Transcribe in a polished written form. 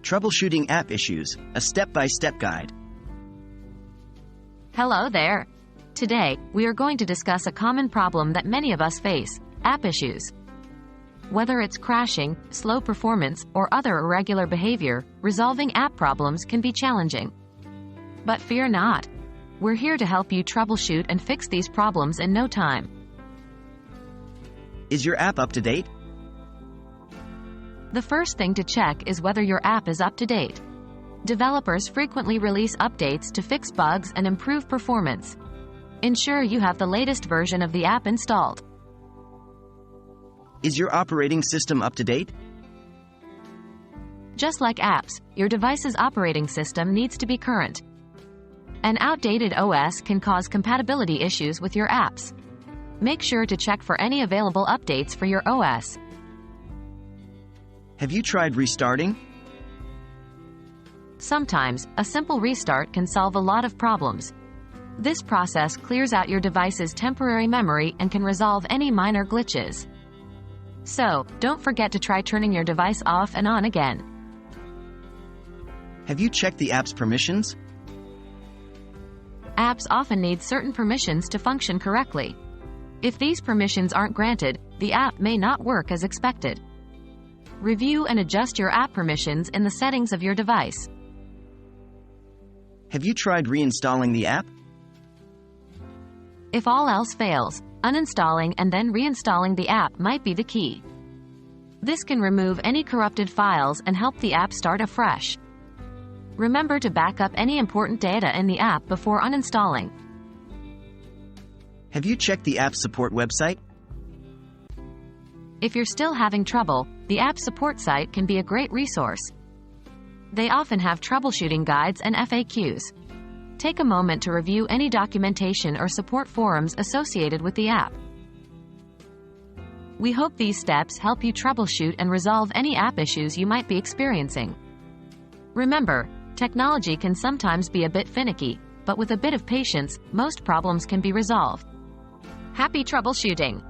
Troubleshooting app issues, a step-by-step guide. Hello there. Today, we are going to discuss a common problem that many of us face: app issues. Whether it's crashing, slow performance, or other irregular behavior, resolving app problems can be challenging. But fear not. We're here to help you troubleshoot and fix these problems in no time. Is your app up to date? The first thing to check is whether your app is up to date. Developers frequently release updates to fix bugs and improve performance. Ensure you have the latest version of the app installed. Is your operating system up to date? Just like apps, your device's operating system needs to be current. An outdated OS can cause compatibility issues with your apps. Make sure to check for any available updates for your OS. Have you tried restarting? Sometimes, a simple restart can solve a lot of problems. This process clears out your device's temporary memory and can resolve any minor glitches. So, don't forget to try turning your device off and on again. Have you checked the app's permissions? Apps often need certain permissions to function correctly. If these permissions aren't granted, the app may not work as expected. Review and adjust your app permissions in the settings of your device. Have you tried reinstalling the app? If all else fails, uninstalling and then reinstalling the app might be the key. This can remove any corrupted files and help the app start afresh. Remember to back up any important data in the app before uninstalling. Have you checked the app support website? If you're still having trouble, the app support site can be a great resource. They often have troubleshooting guides and FAQs. Take a moment to review any documentation or support forums associated with the app. We hope these steps help you troubleshoot and resolve any app issues you might be experiencing. Remember, technology can sometimes be a bit finicky, but with a bit of patience, most problems can be resolved. Happy troubleshooting!